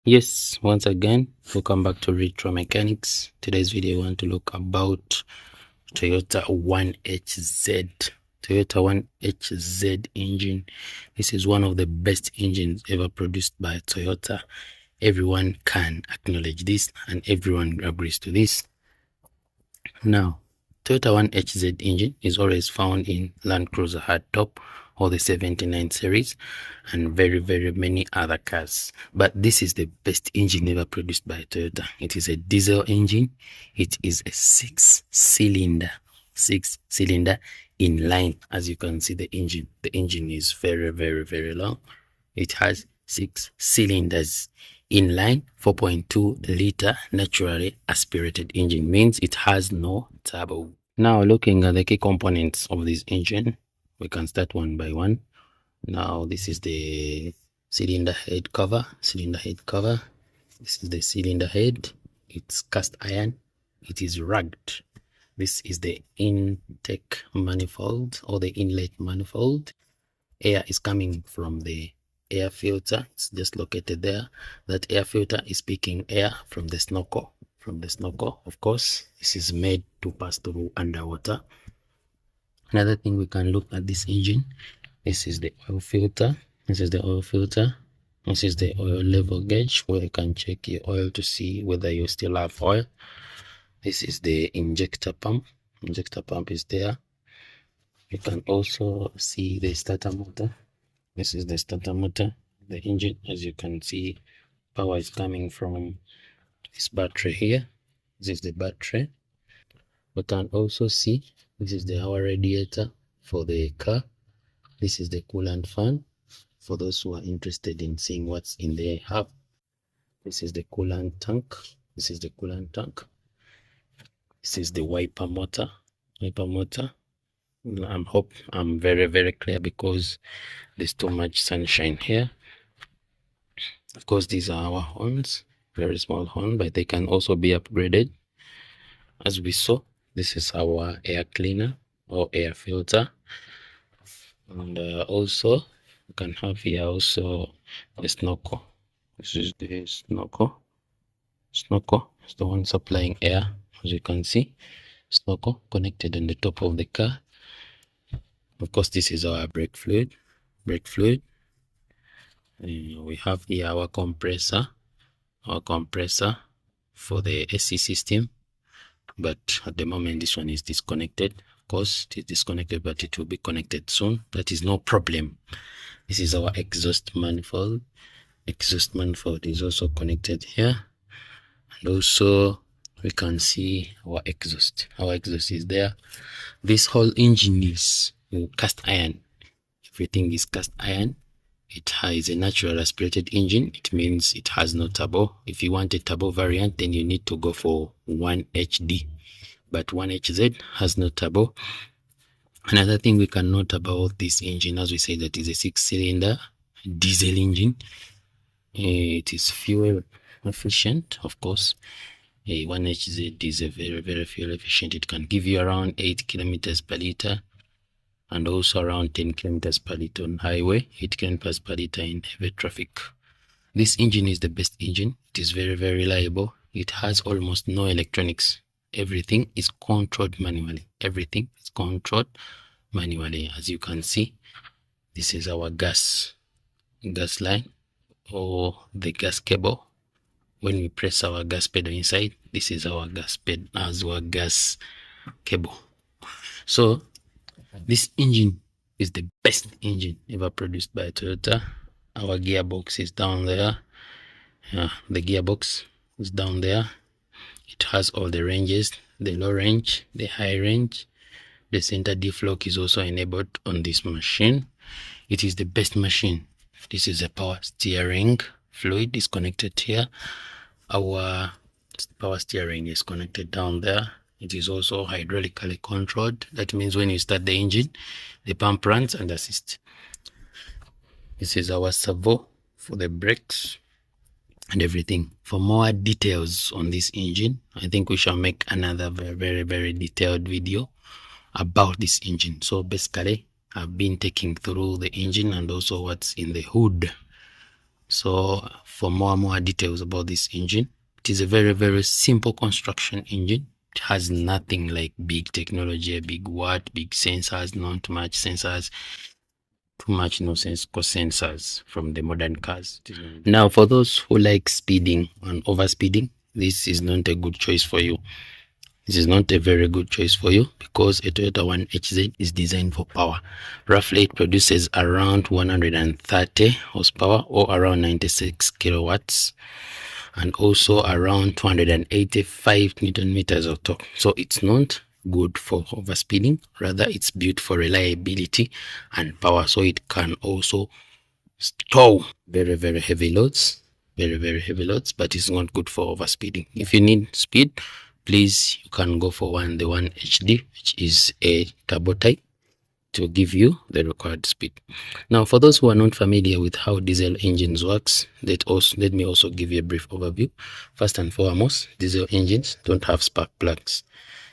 Yes, once again, welcome back to Retro Mechanics. Today's video, I want to look about Toyota 1HZ. Toyota 1HZ engine. This is one of the best engines ever produced by Toyota. Everyone can acknowledge this and everyone agrees to this. Now, Toyota 1HZ engine is always found in landcruiser hardtop or the 79 series and very many other cars, but this is the best engine ever produced by Toyota. It is a diesel engine. It is a six cylinder inline. As you can see, the engine is very long. It has 6 cylinders inline, 4.2 liter naturally aspirated engine, means it has no turbo. Now, looking at the key components of this engine, we can start one by one. Now, this is the cylinder head cover. This is the cylinder head. It's cast iron. It is rugged. This is the intake manifold or the inlet manifold. Air is coming from the air filter. It's just located there. That air filter is picking air from the snorkel. Of course, this is made to pass through underwater. Another thing, we can look at this engine. This is the oil filter. This is the oil level gauge, where you can check your oil to see whether you still have oil. This is the injector pump. Injector pump is there. You can also see the starter motor. This is the starter motor. The engine, as you can see, power is coming from this battery here. This is the battery. We can also see this is our radiator for the car. This is the coolant fan for those who are interested in seeing what's in the hub. This is the coolant tank. This is the wiper motor. I hope I'm very clear because there's too much sunshine here. Of course, these are our horns, very small horn, but they can also be upgraded. As we saw, this is our air cleaner or air filter, and also you can have here also the snorkel. This is the snorkel is the one supplying air. As you can see, snorkel connected on the top of the car. Of course, this is our brake fluid. We have here our compressor for the AC system, but at the moment this one is disconnected. Of course, it is disconnected, but it will be connected soon. That is no problem. This is our exhaust manifold. Exhaust manifold is also connected here, and also we can see our exhaust. Our exhaust is there. This whole engine is cast iron. Everything is cast iron. It has a natural aspirated engine. It means it has no turbo. If you want a turbo variant, then you need to go for 1HD, but 1HZ has no turbo. Another thing we can note about this engine, as we say, that is a 6-cylinder diesel engine. It is fuel efficient. Of course, a 1HZ is a very fuel efficient. It can give you around 8 kilometers per liter and also around 10 kilometers per liter on highway, 8 kilometers per liter in heavy traffic. This engine is the best engine. It is very reliable. It has almost no electronics. Everything is controlled manually. As you can see, this is our gas line or the gas cable. When we press our gas pedal inside, this is our gas cable. So this engine is the best engine ever produced by Toyota. Our gearbox is down there. The gearbox is down there. It has all the ranges, the low range, the high range. The center diff lock is also enabled on this machine. It is the best machine. This is a power steering fluid is connected here. Our power steering is connected down there. It is also hydraulically controlled. That means when you start the engine, the pump runs and assists. This is our servo for the brakes and everything. For more details on this engine, I think we shall make another very detailed video about this engine. So basically, I've been taking through the engine and also what's in the hood. So for more details about this engine, it is a very simple construction engine. It has nothing like big technology, big watt, big sensors, not much sensors, too much nonsense sensors from the modern cars. Now for those who like speeding and overspeeding, this is not a good choice for you. This is not a very good choice for you because a Toyota 1HZ is designed for power. Roughly it produces around 130 horsepower or around 96 kilowatts and also around 285 newton meters of torque. So it's not good for overspeeding, rather it's built for reliability and power, so it can also tow very heavy loads, very heavy loads, but it's not good for overspeeding. If you need speed, please, you can go for the 1HD, which is a turbo type, to give you the required speed. Now for those who are not familiar with how diesel engines works, let me also give you a brief overview. First and foremost, diesel engines don't have spark plugs.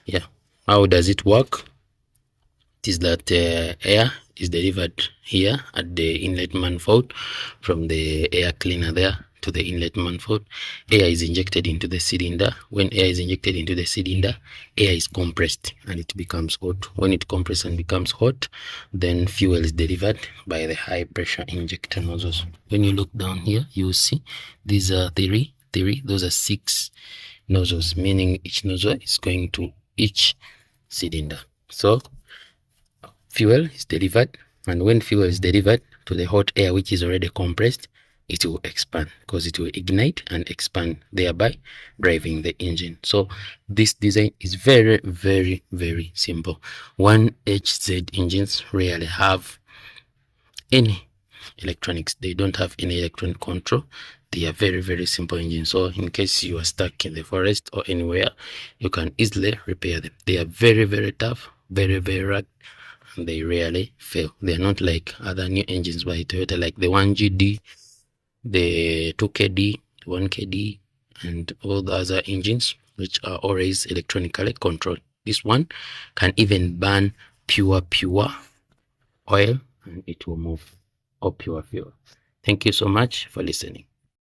Yeah, how does it work? It is that air is delivered here at the inlet manifold from the air cleaner there to the inlet manifold. Air is injected into the cylinder. When air is injected into the cylinder, air is compressed and it becomes hot. When it compresses and becomes hot, then fuel is delivered by the high pressure injector nozzles. When you look down here, you will see these are three, those are 6 nozzles, meaning each nozzle is going to each cylinder. So fuel is delivered, and when fuel is delivered to the hot air which is already compressed, it will expand because it will ignite and expand, thereby driving the engine. So this design is very simple. 1HZ engines rarely have any electronics. They don't have any electronic control. They are very simple engines. So in case you are stuck in the forest or anywhere, you can easily repair them. They are very tough, very rugged. They rarely fail. They are not like other new engines by Toyota, like the 1GD, the 2KD, 1KD, and all the other engines which are always electronically controlled. This one can even burn pure oil and it will move, or pure fuel. Thank you so much for listening.